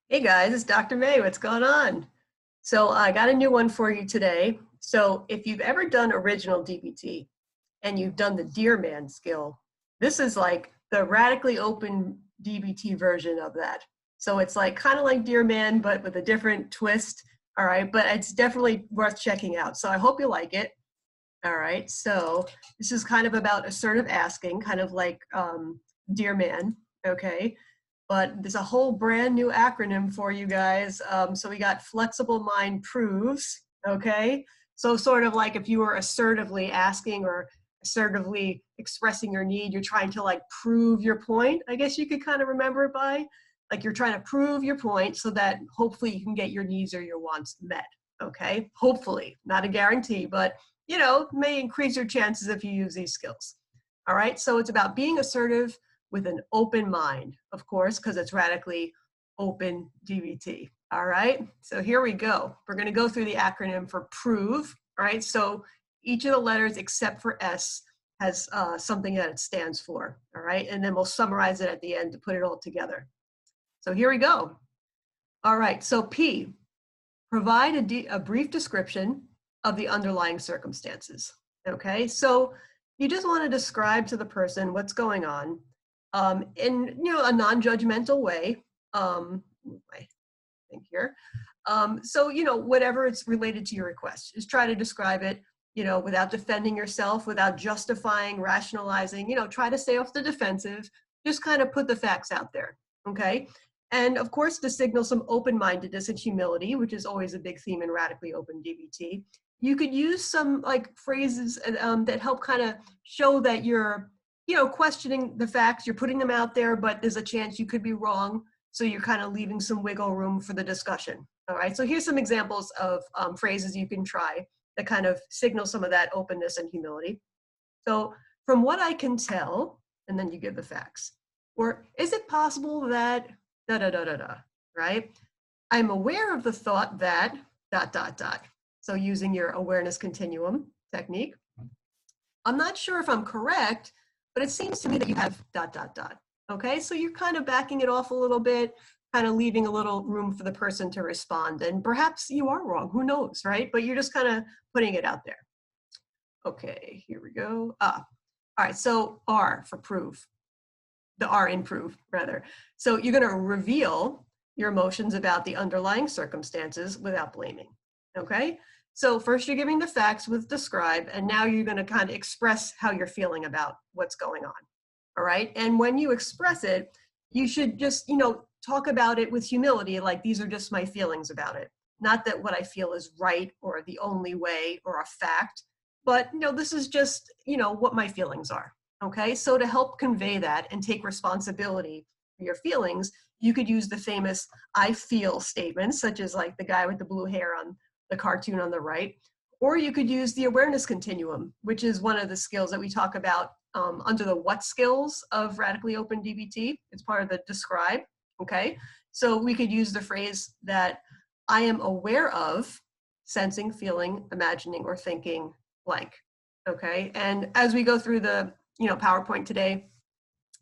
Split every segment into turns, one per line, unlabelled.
Hey guys, it's Dr. May. What's going on? So I got a new one for you today. So if you've ever done original DBT and you've done the Dear Man skill, this is like the radically open DBT version of that. So it's like kind of like Dear Man, but with a different twist. All right, but it's definitely worth checking out. So I hope you like it. All right, so this is kind of about assertive asking, kind of like Dear Man, okay? But there's a whole brand new acronym for you guys. So we got flexible mind proves, okay? So sort of like if you were assertively asking or assertively expressing your need, you're trying to like prove your point, I guess you could kind of remember it by. Like you're trying to prove your point so that hopefully you can get your needs or your wants met, okay? Hopefully, not a guarantee, but you know, may increase your chances if you use these skills. All right, so it's about being assertive with an open mind, of course, because it's radically open DBT. All right, so here we go. We're going to go through the acronym for prove. All right, so each of the letters except for S has something that it stands for. All right, and then we'll summarize it at the end to put it all together. So here we go. All right, so P, provide a brief description of the underlying circumstances. Okay, so you just want to describe to the person what's going on in a non-judgmental way. I think here. So whatever it's related to your request, just try to describe it. Without defending yourself, without justifying, rationalizing. Try to stay off the defensive. Just kind of put the facts out there. Okay. And of course, to signal some open-mindedness and humility, which is always a big theme in radically open DBT, you could use some like phrases that help kind of show that you're, questioning the facts, you're putting them out there, but there's a chance you could be wrong. So you're kind of leaving some wiggle room for the discussion. All right, so here's some examples of phrases you can try that kind of signal some of that openness and humility. So from what I can tell, and then you give the facts. Or is it possible that da da da da da, right? I'm aware of the thought that dot dot dot. So using your awareness continuum technique. I'm not sure if I'm correct, but it seems to me that you have dot dot dot. Okay, so you're kind of backing it off a little bit, kind of leaving a little room for the person to respond. And perhaps you are wrong, who knows, right? But you're just kind of putting it out there. Okay, here we go. All right, so R for prove. The R in prove, rather. So you're going to reveal your emotions about the underlying circumstances without blaming, okay? So first you're giving the facts with describe, and now you're going to kind of express how you're feeling about what's going on, all right? And when you express it, you should just, talk about it with humility, like these are just my feelings about it. Not that what I feel is right or the only way or a fact, but, this is just, what my feelings are. Okay, so to help convey that and take responsibility for your feelings, you could use the famous I feel statements, such as like the guy with the blue hair on the cartoon on the right, or you could use the awareness continuum, which is one of the skills that we talk about under the what skills of radically open DBT. It's part of the describe, okay? So we could use the phrase that I am aware of sensing, feeling, imagining, or thinking blank, okay? And as we go through the PowerPoint today,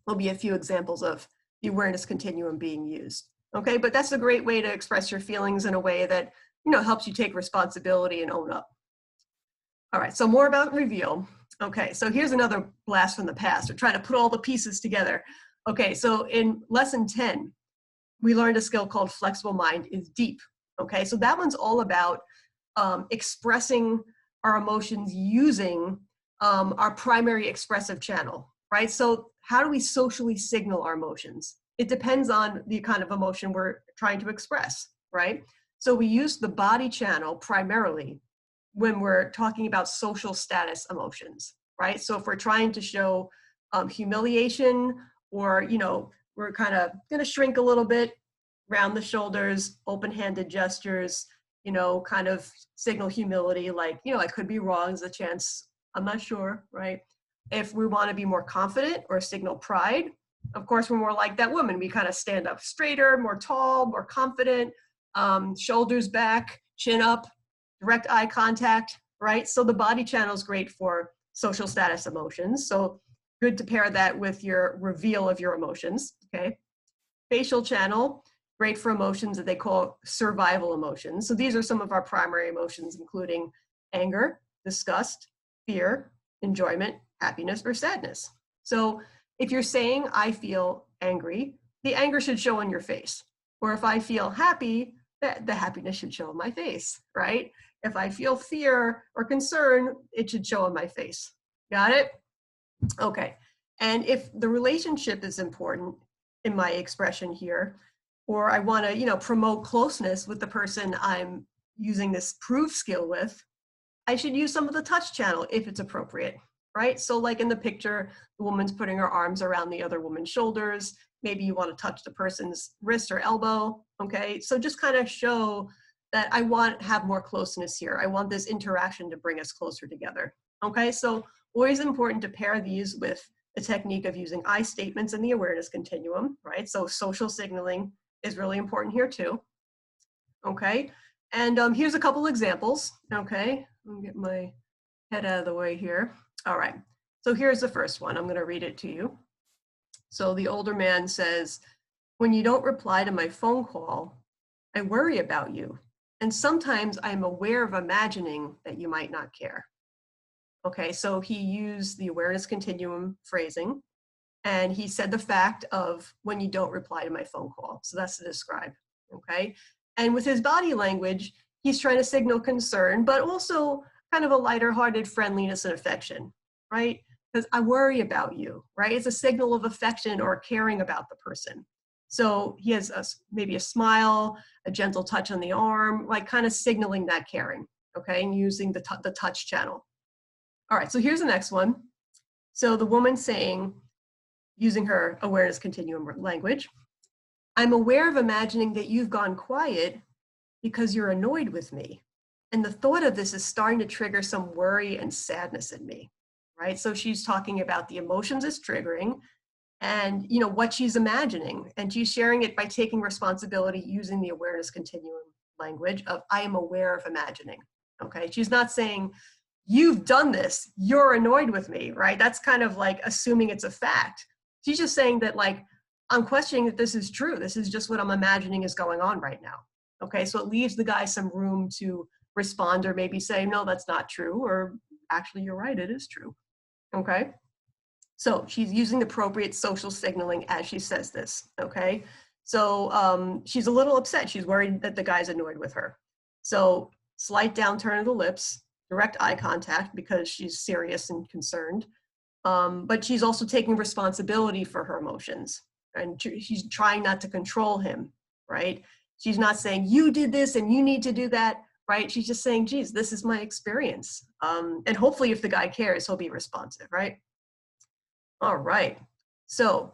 there'll be a few examples of the awareness continuum being used. Okay, but that's a great way to express your feelings in a way that, helps you take responsibility and own up. All right, so more about reveal. Okay, so here's another blast from the past. We're trying to put all the pieces together. Okay, so in lesson 10, we learned a skill called flexible mind is deep. Okay, so that one's all about expressing our emotions using our primary expressive channel, right? So how do we socially signal our emotions? It depends on the kind of emotion we're trying to express, right? So we use the body channel primarily when we're talking about social status emotions, right? So if we're trying to show humiliation or, we're kind of going to shrink a little bit, round the shoulders, open-handed gestures, kind of signal humility, like, I could be wrong, there's a chance, I'm not sure, right? If we want to be more confident or signal pride, of course, we're more like that woman. We kind of stand up straighter, more tall, more confident, shoulders back, chin up, direct eye contact, right? So the body channel is great for social status emotions. So good to pair that with your reveal of your emotions, okay? Facial channel, great for emotions that they call survival emotions. So these are some of our primary emotions, including anger, disgust, fear, enjoyment, happiness, or sadness. So if you're saying, I feel angry, the anger should show on your face. Or if I feel happy, the happiness should show on my face, right? If I feel fear or concern, it should show on my face. Got it? Okay. And if the relationship is important in my expression here, or I want to, promote closeness with the person I'm using this proof skill with, I should use some of the touch channel if it's appropriate, right? So like in the picture, the woman's putting her arms around the other woman's shoulders. Maybe you want to touch the person's wrist or elbow, okay? So just kind of show that I want to have more closeness here. I want this interaction to bring us closer together, okay? So always important to pair these with the technique of using I statements in the awareness continuum, right? So social signaling is really important here too, okay? And here's a couple examples, okay? Let me get my head out of the way here. All right, so here's the first one. I'm gonna read it to you. So the older man says, when you don't reply to my phone call, I worry about you. And sometimes I'm aware of imagining that you might not care. Okay, so he used the awareness continuum phrasing, and he said the fact of when you don't reply to my phone call. So that's to describe, okay? And with his body language, he's trying to signal concern, but also kind of a lighter-hearted friendliness and affection, right? Because I worry about you, right? It's a signal of affection or caring about the person. So he has maybe a smile, a gentle touch on the arm, like kind of signaling that caring, okay? And using the touch channel. All right, so here's the next one. So the woman saying, using her awareness continuum language, I'm aware of imagining that you've gone quiet because you're annoyed with me. And the thought of this is starting to trigger some worry and sadness in me, right? So she's talking about the emotions it's triggering and what she's imagining. And she's sharing it by taking responsibility using the awareness continuum language of I am aware of imagining, okay? She's not saying, you've done this, you're annoyed with me, right? That's kind of like assuming it's a fact. She's just saying that like, I'm questioning that this is true. This is just what I'm imagining is going on right now. Okay, so it leaves the guy some room to respond or maybe say, no, that's not true, or actually you're right, it is true, okay? So she's using appropriate social signaling as she says this, okay? So she's a little upset. She's worried that the guy's annoyed with her. So slight downturn of the lips, direct eye contact because she's serious and concerned. But she's also taking responsibility for her emotions. And she's trying not to control him, right? She's not saying, you did this and you need to do that, right? She's just saying, geez, this is my experience. And hopefully if the guy cares, he'll be responsive, right? All right, so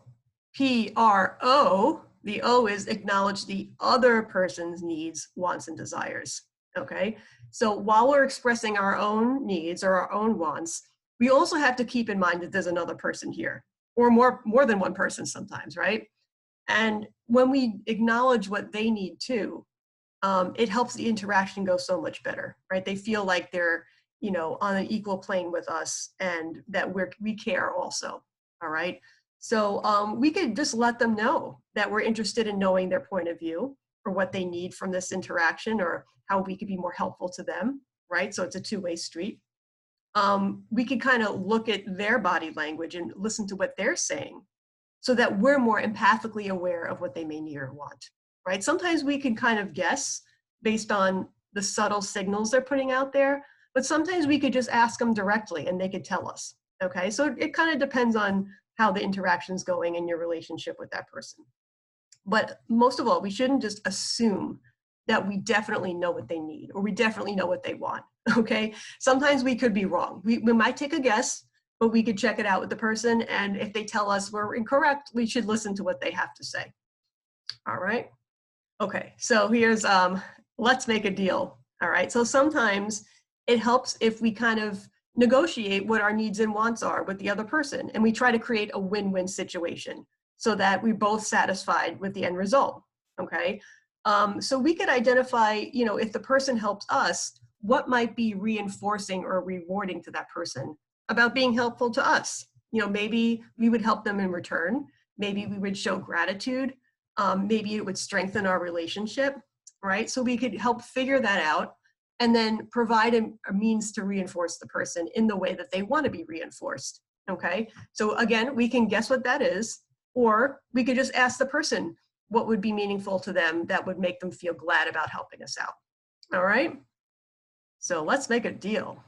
PRO, the O is acknowledge the other person's needs, wants, and desires, okay? So while we're expressing our own needs or our own wants, we also have to keep in mind that there's another person here, or more than one person sometimes, right? And when we acknowledge what they need too, it helps the interaction go so much better, right? They feel like they're, on an equal plane with us and that we care also, all right? So we could just let them know that we're interested in knowing their point of view or what they need from this interaction or how we could be more helpful to them, right? So it's a two-way street. We could kind of look at their body language and listen to what they're saying so that we're more empathically aware of what they may need or want, right? Sometimes we can kind of guess based on the subtle signals they're putting out there, but sometimes we could just ask them directly and they could tell us, okay? So it kind of depends on how the interaction's going in your relationship with that person. But most of all, we shouldn't just assume that we definitely know what they need or we definitely know what they want, okay? Sometimes we could be wrong. We might take a guess, but we could check it out with the person. And if they tell us we're incorrect, we should listen to what they have to say. All right. Okay, so here's, let's make a deal. All right, so sometimes it helps if we kind of negotiate what our needs and wants are with the other person. And we try to create a win-win situation so that we're both satisfied with the end result, okay? So we could identify, if the person helps us, what might be reinforcing or rewarding to that person about being helpful to us. Maybe we would help them in return. Maybe we would show gratitude. maybe it would strengthen our relationship, right? So we could help figure that out and then provide a means to reinforce the person in the way that they want to be reinforced, okay? So again, we can guess what that is, or we could just ask the person what would be meaningful to them that would make them feel glad about helping us out, all right? So let's make a deal.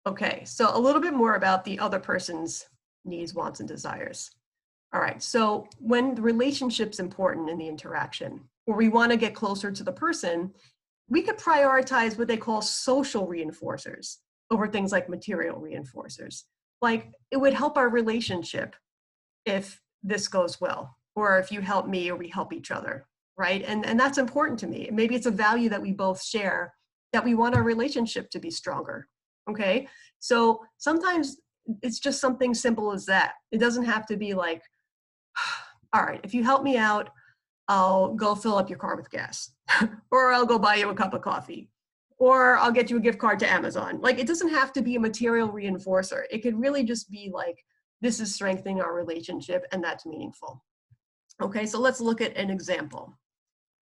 Okay, so a little bit more about the other person's needs, wants, and desires. All right, so when the relationship's important in the interaction, or we want to get closer to the person, we could prioritize what they call social reinforcers over things like material reinforcers. Like, it would help our relationship if this goes well, or if you help me or we help each other, right? And that's important to me. Maybe it's a value that we both share, that we want our relationship to be stronger, okay? So sometimes it's just something simple as that. It doesn't have to be like, all right, if you help me out, I'll go fill up your car with gas, or I'll go buy you a cup of coffee, or I'll get you a gift card to Amazon. Like, it doesn't have to be a material reinforcer. It could really just be like, this is strengthening our relationship, and that's meaningful. Okay, so let's look at an example.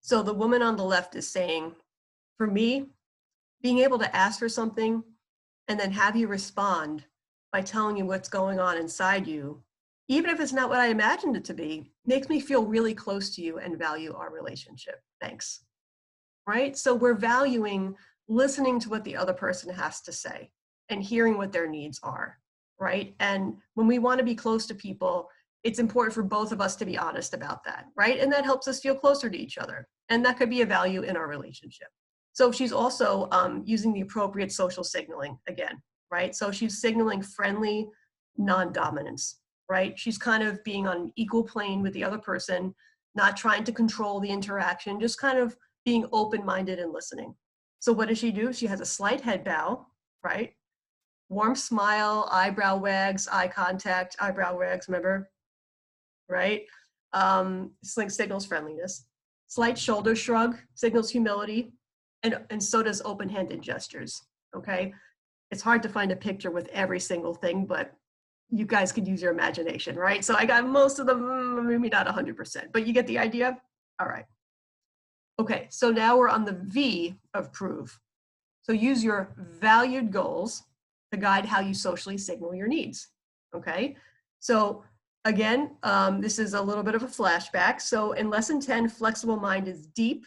So the woman on the left is saying, for me, being able to ask for something and then have you respond by telling you what's going on inside you, even if it's not what I imagined it to be, makes me feel really close to you and value our relationship. Thanks. Right? So we're valuing listening to what the other person has to say and hearing what their needs are, right? And when we want to be close to people, it's important for both of us to be honest about that, right? And that helps us feel closer to each other. And that could be a value in our relationship. So she's also using the appropriate social signaling again, right? So she's signaling friendly non-dominance, right? She's kind of being on an equal plane with the other person, not trying to control the interaction, just kind of being open-minded and listening. So what does she do? She has a slight head bow, right? Warm smile, eyebrow wags, eye contact, eyebrow wags, remember? Right? Signals friendliness. Slight shoulder shrug signals humility, and so does open-handed gestures, okay? It's hard to find a picture with every single thing, but you guys could use your imagination, right? So I got most of them, maybe not 100%, but you get the idea? All right. Okay, so now we're on the V of prove. So use your valued goals to guide how you socially signal your needs, okay? So again, this is a little bit of a flashback. So in lesson 10, flexible mind is deep,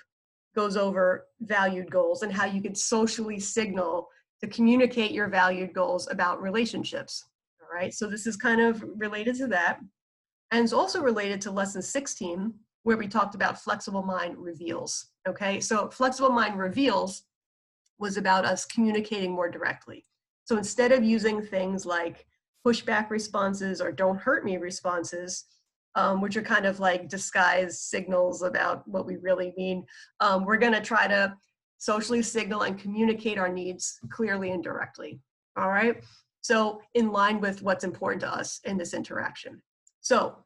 goes over valued goals and how you can socially signal to communicate your valued goals about relationships. All right, so this is kind of related to that. And it's also related to lesson 16, where we talked about flexible mind reveals. Okay, so flexible mind reveals was about us communicating more directly. So instead of using things like pushback responses or don't hurt me responses, which are kind of like disguised signals about what we really mean, we're going to try to socially signal and communicate our needs clearly and directly. All right, so in line with what's important to us in this interaction. So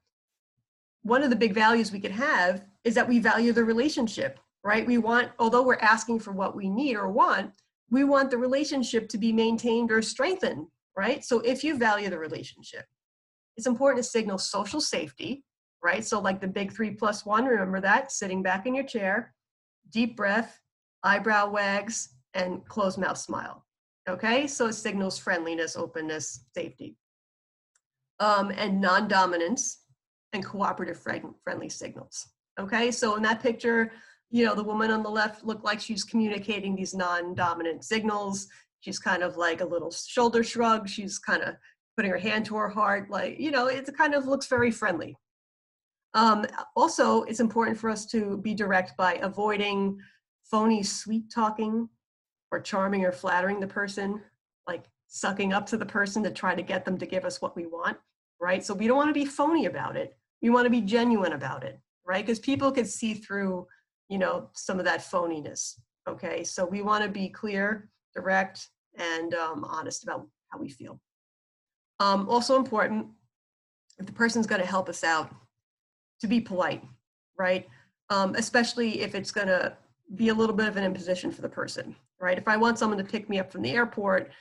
one of the big values we could have is that we value the relationship, right? We want, although we're asking for what we need or want, we want the relationship to be maintained or strengthened, right? So if you value the relationship, it's important to signal social safety, right? So like the big 3+1, remember that, sitting back in your chair, deep breath, eyebrow wags, and closed mouth smile, okay? So it signals friendliness, openness, safety. And non-dominance and cooperative friendly signals, okay? So in that picture, you know, the woman on the left looked like she's communicating these non-dominant signals. She's kind of like a little shoulder shrug. She's kind of putting her hand to her heart, like, you know, it kind of looks very friendly. Also, it's important for us to be direct by avoiding phony sweet talking or charming or flattering the person, like sucking up to the person to try to get them to give us what we want, right? So we don't want to be phony about it. We want to be genuine about it, right? Because people could see through, you know, some of that phoniness, okay? So we want to be clear, direct, and honest about how we feel. Also important, if the person's going to help us out, to be polite, right? Especially if it's going to be a little bit of an imposition for the person, right? If I want someone to pick me up from the airport,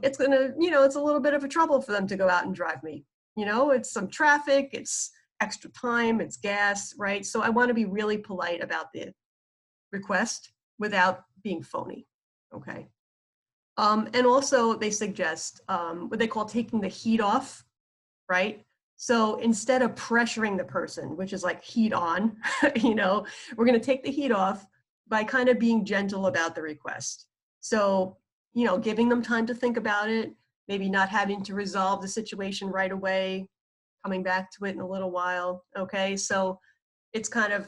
it's going to, you know, it's a little bit of a trouble for them to go out and drive me. You know, it's some traffic, it's extra time, it's gas, right? So I want to be really polite about the request without being phony, okay? And also they suggest what they call taking the heat off, right? So instead of pressuring the person, which is like heat on, you know, we're going to take the heat off by kind of being gentle about the request. So, you know, giving them time to think about it, maybe not having to resolve the situation right away, coming back to it in a little while, okay? So it's kind of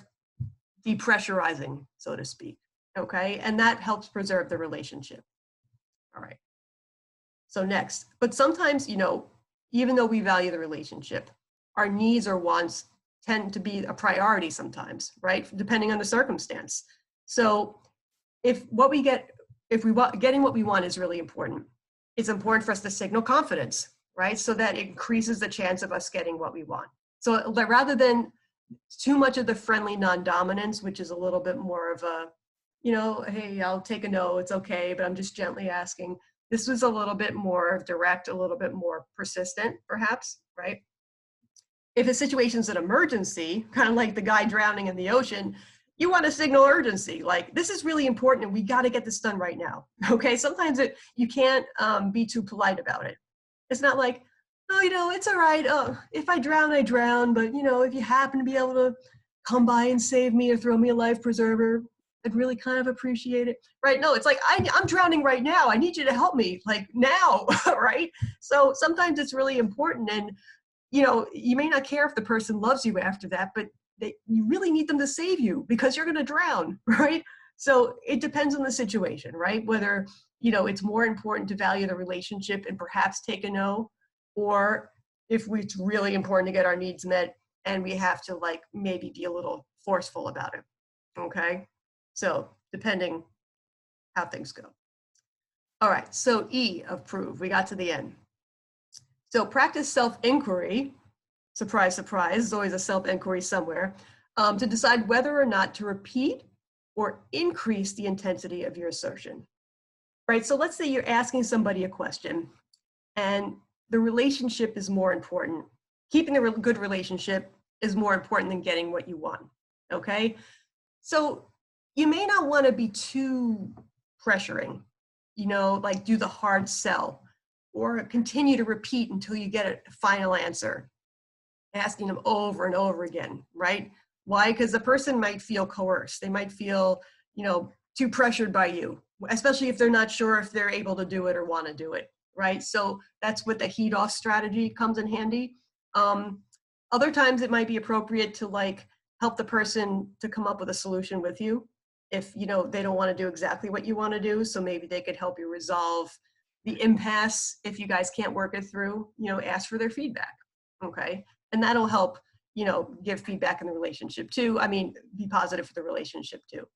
depressurizing, so to speak, okay? And that helps preserve the relationship. All right. So next, but sometimes, you know, even though we value the relationship, our needs or wants tend to be a priority sometimes, right? Depending on the circumstance. So if getting what we want is really important, it's important for us to signal confidence, right? So that it increases the chance of us getting what we want. So rather than too much of the friendly non-dominance, which is a little bit more of a, you know, hey, I'll take a no, it's okay, but I'm just gently asking. This was a little bit more direct, a little bit more persistent, perhaps, right? If a situation's an emergency, kind of like the guy drowning in the ocean, you want to signal urgency, like this is really important and we got to get this done right now, okay? Sometimes you can't be too polite about it. It's not like, oh, you know, it's all right. Oh, if I drown, I drown. But, you know, if you happen to be able to come by and save me or throw me a life preserver, I'd really kind of appreciate it. Right? No, it's like, I'm drowning right now. I need you to help me, like now, right? So sometimes it's really important. And, you know, you may not care if the person loves you after that, but you really need them to save you because you're going to drown, right? So it depends on the situation, right? Whether, you know, it's more important to value the relationship and perhaps take a no, or if it's really important to get our needs met and we have to like maybe be a little forceful about it, okay? So depending how things go. All right, so E of prove, we got to the end. So practice self-inquiry, surprise, surprise, there's always a self-inquiry somewhere, to decide whether or not to repeat or increase the intensity of your assertion, right? So let's say you're asking somebody a question and the relationship is more important. Keeping a good relationship is more important than getting what you want, okay? So you may not want to be too pressuring, you know, like do the hard sell or continue to repeat until you get a final answer, asking them over and over again, right? Why? Because the person might feel coerced. They might feel, you know, too pressured by you, especially if they're not sure if they're able to do it or want to do it, right? So that's what the heat off strategy comes in handy. Other times it might be appropriate to like help the person to come up with a solution with you if, you know, they don't want to do exactly what you want to do. So maybe they could help you resolve the impasse. If you guys can't work it through, you know, ask for their feedback, okay? And that'll help, you know, give feedback in the relationship too. I mean, be positive for the relationship too.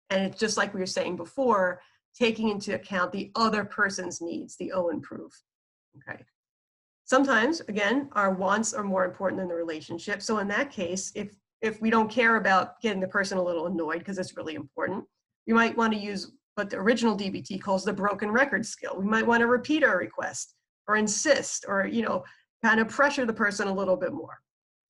And it's just like we were saying before, taking into account the other person's needs, the O improve, okay? Sometimes, again, our wants are more important than the relationship. So in that case, if we don't care about getting the person a little annoyed because it's really important, you might want to use what the original DBT calls the broken record skill. We might want to repeat our request or insist or, you know, kind of pressure the person a little bit more.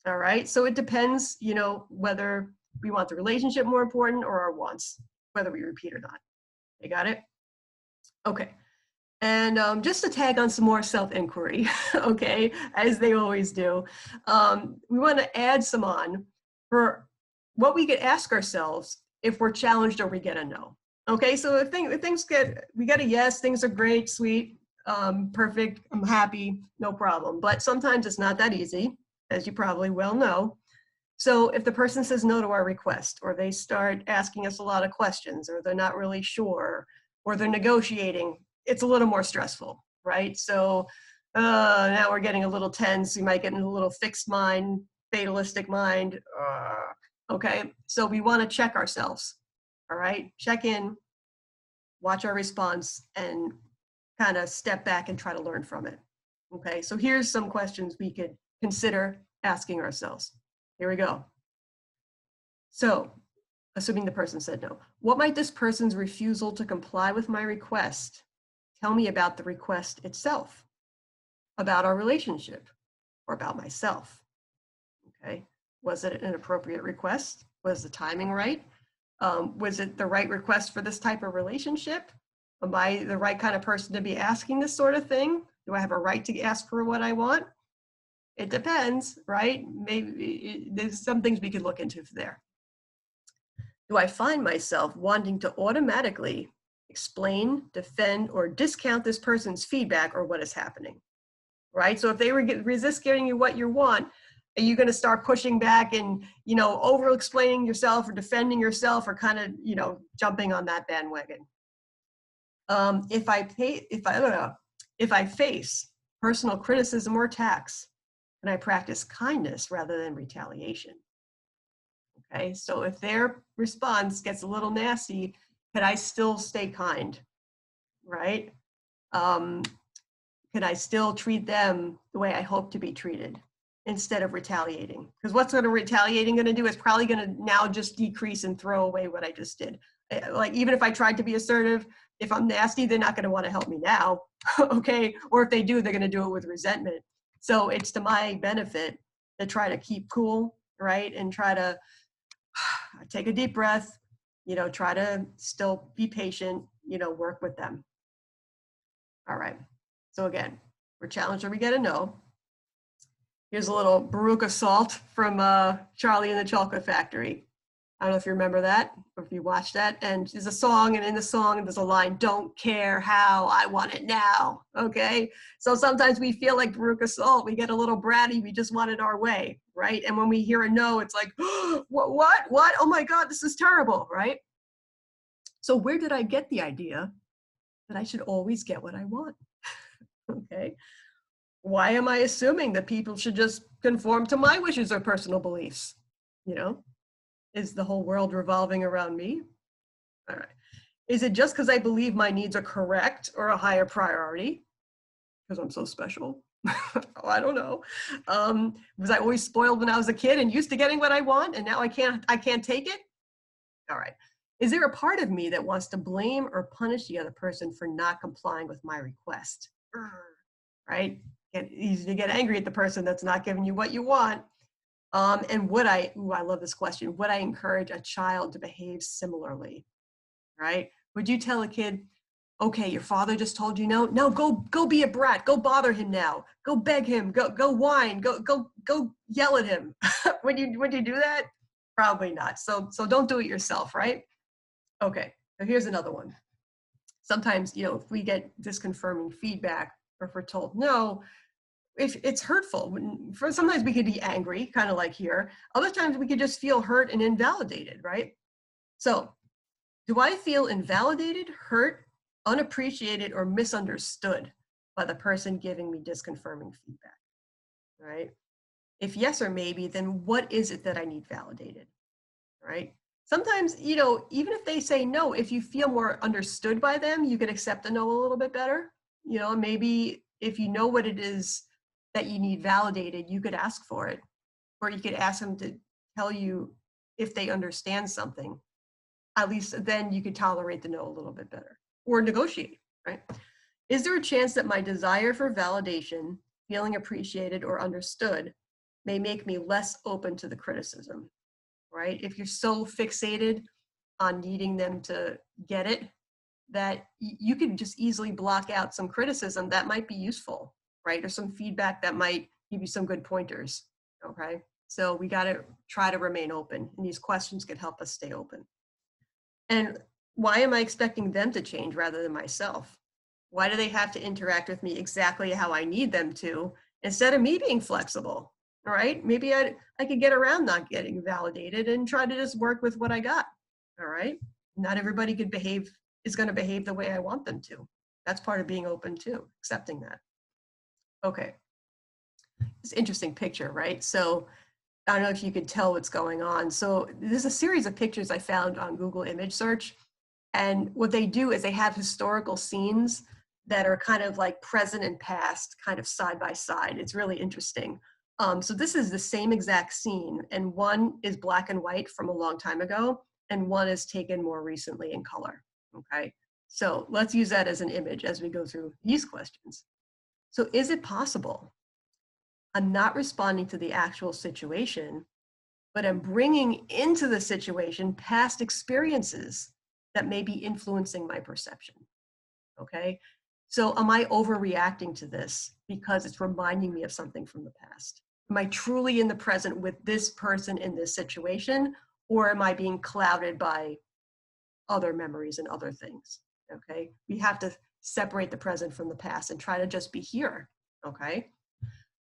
All right. So it depends, you know, whether we want the relationship more important or our wants, whether we repeat or not. You got it? Okay. And just to tag on some more self-inquiry, okay, as they always do, we want to add some on for what we could ask ourselves if we're challenged or we get a no. Okay, so if things we get a yes, things are great, sweet, perfect, I'm happy, no problem. But sometimes it's not that easy, as you probably well know. So if the person says no to our request, or they start asking us a lot of questions, or they're not really sure, or they're negotiating, it's a little more stressful, right? So now we're getting a little tense. You might get in a little fixed mind, fatalistic mind. Okay, so we want to check ourselves, all right? Check in, watch our response, and kind of step back and try to learn from it. Okay, so here's some questions we could consider asking ourselves. Here we go. So, assuming the person said no, what might this person's refusal to comply with my request tell me about the request itself, about our relationship, or about myself? Okay, Was it an appropriate request? Was the timing right? Was it the right request for this type of relationship? Am I the right kind of person to be asking this sort of thing? Do I have a right to ask for what I want? It depends, right? Maybe there's some things we could look into there. Do I find myself wanting to automatically explain, defend, or discount this person's feedback or what is happening, right? So if they resist giving you what you want, are you going to start pushing back and, over explaining yourself or defending yourself or kind of, jumping on that bandwagon? If I face personal criticism or attacks, and I practice kindness rather than retaliation. Okay, so if their response gets a little nasty, can I still stay kind, right? Can I still treat them the way I hope to be treated instead of retaliating? Because what's retaliating going to do is probably going to now just decrease and throw away what I just did. Like, even if I tried to be assertive, if I'm nasty, they're not going to want to help me now, okay? Or if they do, they're going to do it with resentment. So it's to my benefit to try to keep cool, right? And try to take a deep breath, try to still be patient, work with them. All right. So again, we're challenged or we get a no. Here's a little Baruch assault from Charlie and the Chocolate Factory. I don't know if you remember that or if you watched that. And there's a song, and in the song, there's a line, "Don't care how, I want it now." Okay. So sometimes we feel like Baruch assault. We get a little bratty. We just want it our way, right? And when we hear a no, it's like, what? Oh my God, this is terrible, right? So where did I get the idea that I should always get what I want? Okay. Why am I assuming that people should just conform to my wishes or personal beliefs? Is the whole world revolving around me? All right. Is it just because I believe my needs are correct or a higher priority? Because I'm so special? Oh, I don't know. Was I always spoiled when I was a kid and used to getting what I want, and now I can't take it? All right. Is there a part of me that wants to blame or punish the other person for not complying with my request? Right? It's easy to get angry at the person that's not giving you what you want. And I love this question, would I encourage a child to behave similarly, right? Would you tell a kid, okay, your father just told you no, go be a brat, go bother him now, go beg him, go whine, go yell at him. Would you do that? Probably not. So don't do it yourself, right? Okay, so here's another one. Sometimes, if we get disconfirming feedback or if we're told no, if it's hurtful. Sometimes we could be angry, kind of like here. Other times we could just feel hurt and invalidated, right? So do I feel invalidated, hurt, unappreciated, or misunderstood by the person giving me disconfirming feedback, right? If yes or maybe, then what is it that I need validated, right? Sometimes, even if they say no, if you feel more understood by them, you can accept the no a little bit better. Maybe if you know what it is that you need validated, you could ask for it, or you could ask them to tell you if they understand something. At least then you could tolerate the no a little bit better, or negotiate, right? Is there a chance that my desire for validation, feeling appreciated or understood, may make me less open to the criticism, right? If you're so fixated on needing them to get it, that you could just easily block out some criticism that might be useful, right? Or some feedback that might give you some good pointers, okay? So we got to try to remain open, and these questions can help us stay open. And why am I expecting them to change rather than myself? Why do they have to interact with me exactly how I need them to, instead of me being flexible, all right? Maybe I could get around not getting validated and try to just work with what I got, all right? Not everybody is going to behave the way I want them to. That's part of being open too, accepting that. Okay, it's an interesting picture, right? So I don't know if you could tell what's going on. So there's a series of pictures I found on Google image search. And what they do is they have historical scenes that are kind of like present and past, kind of side by side. It's really interesting. So this is the same exact scene, and one is black and white from a long time ago, and one is taken more recently in color, okay? So let's use that as an image as we go through these questions. So is it possible I'm not responding to the actual situation, but I'm bringing into the situation past experiences that may be influencing my perception. Okay. So am I overreacting to this because it's reminding me of something from the past? Am I truly in the present with this person in this situation? Or am I being clouded by other memories and other things? Okay. We have to separate the present from the past and try to just be here. Okay.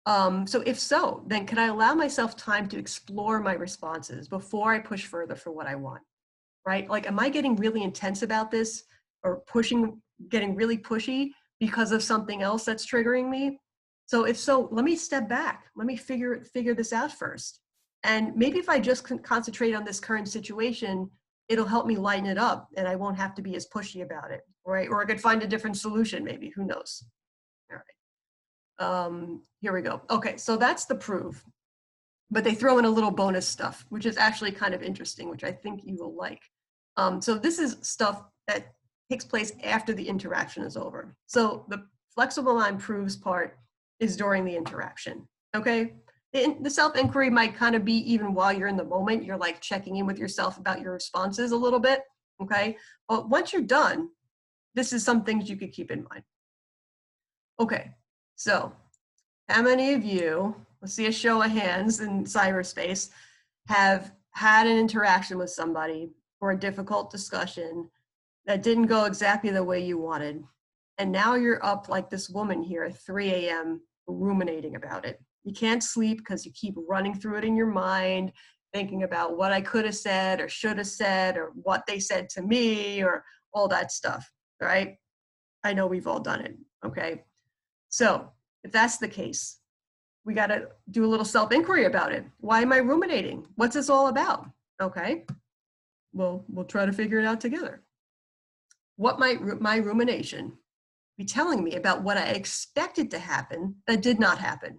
So if so, then can I allow myself time to explore my responses before I push further for what I want? Right? Like, am I getting really intense about this or getting really pushy because of something else that's triggering me? So if so, let me step back. Let me figure this out first. And maybe if I just concentrate on this current situation, it'll help me lighten it up and I won't have to be as pushy about it, right? Or I could find a different solution maybe, who knows? All right. Here we go. Okay, so that's the prove. But they throw in a little bonus stuff, which is actually kind of interesting, which I think you will like. So this is stuff that takes place after the interaction is over. So the flexible mind proves part is during the interaction, okay? The self-inquiry might kind of be even while you're in the moment, you're like checking in with yourself about your responses a little bit, okay? But once you're done, this is some things you could keep in mind. Okay, so how many of you, let's see a show of hands in cyberspace, have had an interaction with somebody for a difficult discussion that didn't go exactly the way you wanted, and now you're up like this woman here at 3 a.m. ruminating about it. You can't sleep because you keep running through it in your mind, thinking about what I could have said or should have said or what they said to me or all that stuff, right? I know we've all done it, okay? So if that's the case, we got to do a little self-inquiry about it. Why am I ruminating? What's this all about? Okay, well, we'll try to figure it out together. What might my rumination be telling me about what I expected to happen that did not happen?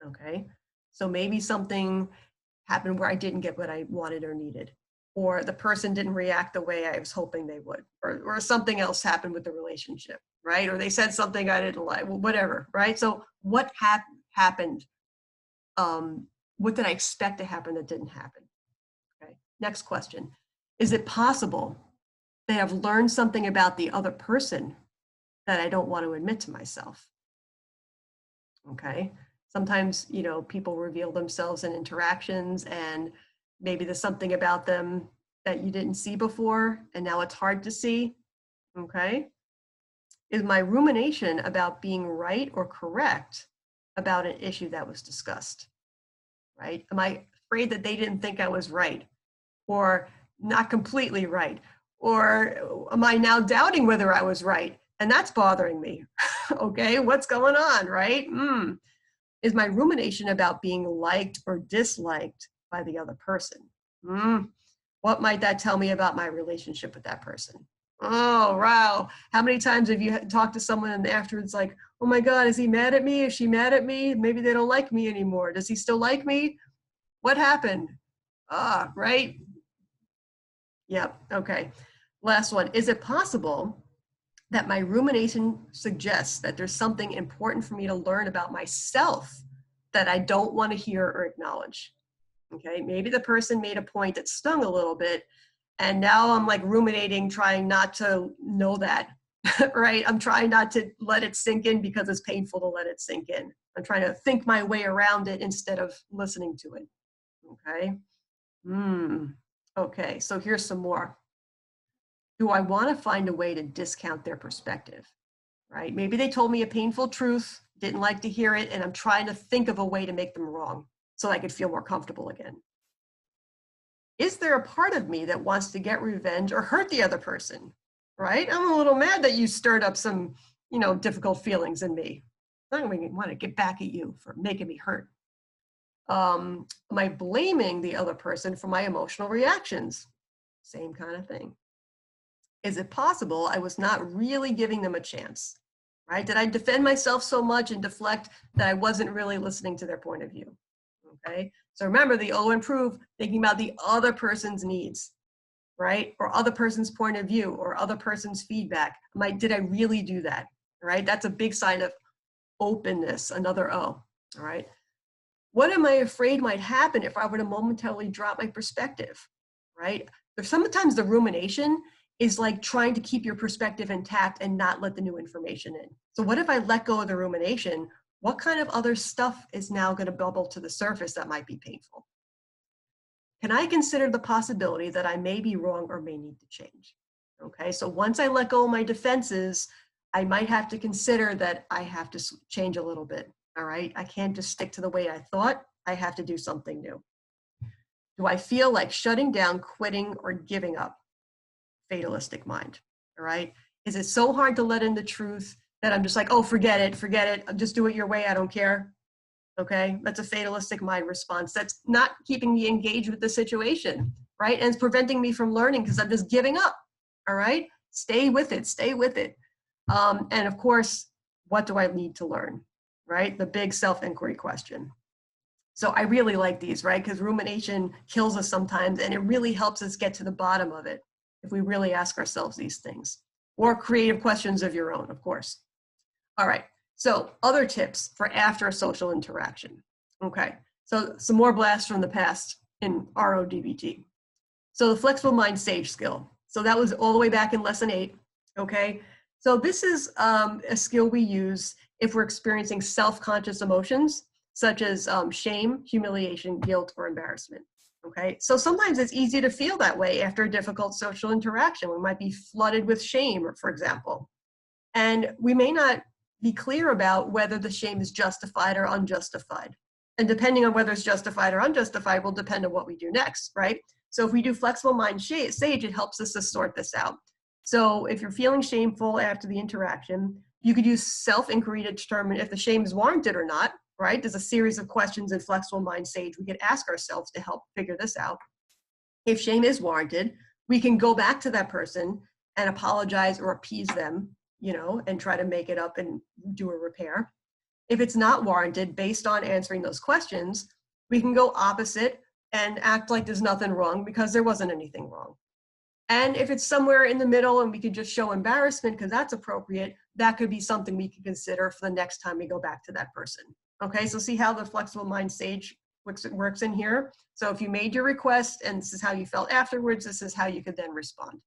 Okay, so maybe something happened where I didn't get what I wanted or needed, or the person didn't react the way I was hoping they would, or something else happened with the relationship, right? Or they said something I didn't like, well, whatever, right? So what happened? What did I expect to happen that didn't happen? Okay. Next question. Is it possible that I've learned something about the other person that I don't want to admit to myself? Okay. Sometimes, you know, people reveal themselves in interactions and maybe there's something about them that you didn't see before and now it's hard to see. Okay. Is my rumination about being right or correct about an issue that was discussed? Right? Am I afraid that they didn't think I was right or not completely right? Or am I now doubting whether I was right? And that's bothering me. Okay, what's going on, right? Is my rumination about being liked or disliked by the other person? What might that tell me about my relationship with that person? Oh, wow. How many times have you talked to someone and afterwards like, oh my God, is he mad at me? Is she mad at me? Maybe they don't like me anymore. Does he still like me? What happened? Right? Yep, okay. Last one. Is it possible that my rumination suggests that there's something important for me to learn about myself that I don't want to hear or acknowledge? Okay, maybe the person made a point that stung a little bit, and now I'm like ruminating, trying not to know that, right? I'm trying not to let it sink in because it's painful to let it sink in. I'm trying to think my way around it instead of listening to it, okay? Okay, so here's some more. Do I want to find a way to discount their perspective, right? Maybe they told me a painful truth, didn't like to hear it, and I'm trying to think of a way to make them wrong so I could feel more comfortable again. Is there a part of me that wants to get revenge or hurt the other person, right? I'm a little mad that you stirred up some, you know, difficult feelings in me. I want to get back at you for making me hurt. Am I blaming the other person for my emotional reactions? Same kind of thing. Is it possible I was not really giving them a chance, right? Did I defend myself so much and deflect that I wasn't really listening to their point of view? Okay, so remember the O improve, thinking about the other person's needs, right? Or other person's point of view or other person's feedback. Did I really do that, right? That's a big sign of openness, another O, all right? What am I afraid might happen if I were to momentarily drop my perspective, right? Sometimes the rumination is like trying to keep your perspective intact and not let the new information in. So what if I let go of the rumination? What kind of other stuff is now going to bubble to the surface that might be painful? Can I consider the possibility that I may be wrong or may need to change? Okay, so once I let go of my defenses, I might have to consider that I have to change a little bit. All right, I can't just stick to the way I thought. I have to do something new. Do I feel like shutting down, quitting, or giving up? Fatalistic mind. All right, is it so hard to let in the truth that I'm just like, oh, forget it, just do it your way, I don't care? Okay, that's a fatalistic mind response. That's not keeping me engaged with the situation, right? And it's preventing me from learning because I'm just giving up. All right, stay with it, stay with it. And of course, what do I need to learn, right? The big self-inquiry question. So I really like these, right? Because rumination kills us sometimes, and it really helps us get to the bottom of it if we really ask ourselves these things. Or creative questions of your own, of course. All right, so other tips for after a social interaction. Okay, so some more blasts from the past in RO DBT. So the flexible mind sage skill. So that was all the way back in lesson 8, okay? So this is a skill we use if we're experiencing self-conscious emotions, such as shame, humiliation, guilt, or embarrassment, okay? So sometimes it's easy to feel that way after a difficult social interaction. We might be flooded with shame, for example. And we may not be clear about whether the shame is justified or unjustified. And depending on whether it's justified or unjustified will depend on what we do next, right? So if we do flexible mind sage, it helps us to sort this out. So if you're feeling shameful after the interaction, you could use self-inquiry to determine if the shame is warranted or not, right? There's a series of questions in flexible mind sage we could ask ourselves to help figure this out. If shame is warranted, we can go back to that person and apologize or appease them, you know, and try to make it up and do a repair. If it's not warranted, based on answering those questions, we can go opposite and act like there's nothing wrong because there wasn't anything wrong. And if it's somewhere in the middle and we could just show embarrassment because that's appropriate, that could be something we could consider for the next time we go back to that person. Okay, so see how the flexible mind sage works in here? So if you made your request and this is how you felt afterwards, this is how you could then respond.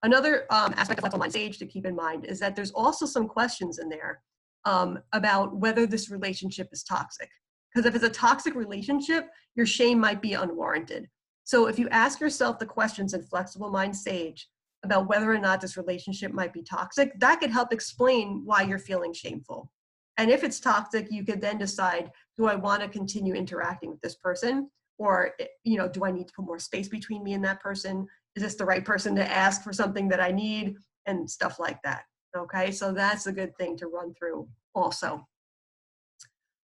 Another aspect of flexible mind sage to keep in mind is that there's also some questions in there about whether this relationship is toxic. Because if it's a toxic relationship, your shame might be unwarranted. So if you ask yourself the questions in flexible mind sage about whether or not this relationship might be toxic, that could help explain why you're feeling shameful. And if it's toxic, you could then decide, do I want to continue interacting with this person? Or, you know, do I need to put more space between me and that person? Is this the right person to ask for something that I need? And stuff like that. Okay, so that's a good thing to run through also.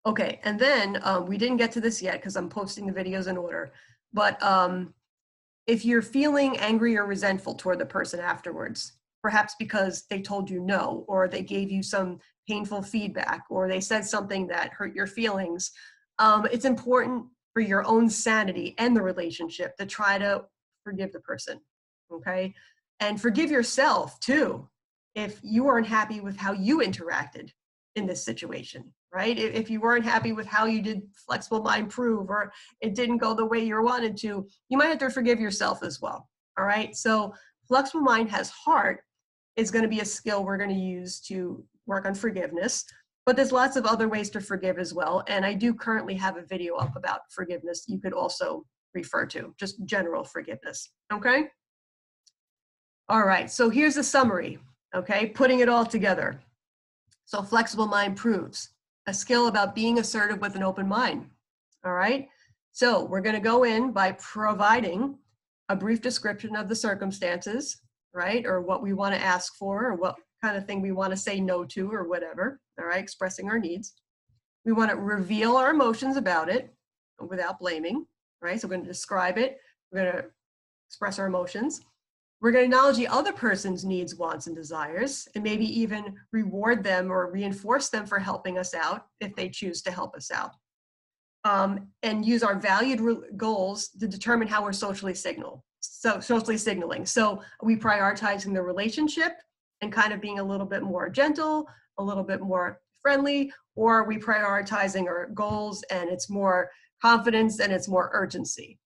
Okay, and then we didn't get to this yet because I'm posting the videos in order. But if you're feeling angry or resentful toward the person afterwards, perhaps because they told you no, or they gave you some painful feedback, or they said something that hurt your feelings, it's important for your own sanity and the relationship to try to forgive the person, okay? And forgive yourself too, if you weren't happy with how you interacted in this situation, right? If you weren't happy with how you did flexible mind prove, or it didn't go the way you wanted to, you might have to forgive yourself as well, all right? So flexible mind has heart is going to be a skill we're going to use to work on forgiveness, but there's lots of other ways to forgive as well. And I do currently have a video up about forgiveness you could also refer to, just general forgiveness, okay? All right, so here's a summary, okay? Putting it all together. So flexible mind proves a skill about being assertive with an open mind, all right? So we're gonna go in by providing a brief description of the circumstances, right? Or what we wanna ask for, or what kind of thing we wanna say no to, or whatever, all right? Expressing our needs. We wanna reveal our emotions about it without blaming, right? So we're gonna describe it, we're gonna express our emotions. We're going to acknowledge the other person's needs, wants, and desires, and maybe even reward them or reinforce them for helping us out if they choose to help us out. And use our valued goals to determine how we're socially signaling. So are we prioritizing the relationship and kind of being a little bit more gentle, a little bit more friendly, or are we prioritizing our goals and it's more confidence and it's more urgency?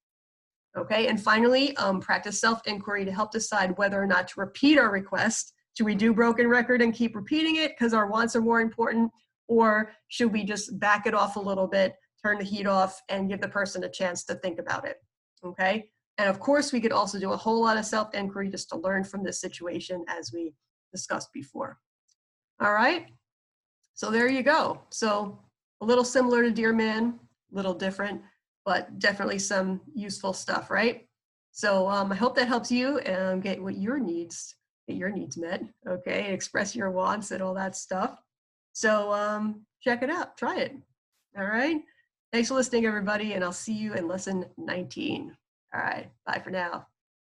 Okay, and finally, practice self-inquiry to help decide whether or not to repeat our request. Should we do broken record and keep repeating it because our wants are more important, or should we just back it off a little bit, turn the heat off, and give the person a chance to think about it? Okay, and of course, we could also do a whole lot of self-inquiry just to learn from this situation as we discussed before. All right, so there you go. So a little similar to Dear Man, a little different, but definitely some useful stuff, right? So I hope that helps you get your needs met, okay? Express your wants and all that stuff. So check it out, try it. All right. Thanks for listening, everybody, and I'll see you in lesson 19. All right, bye for now.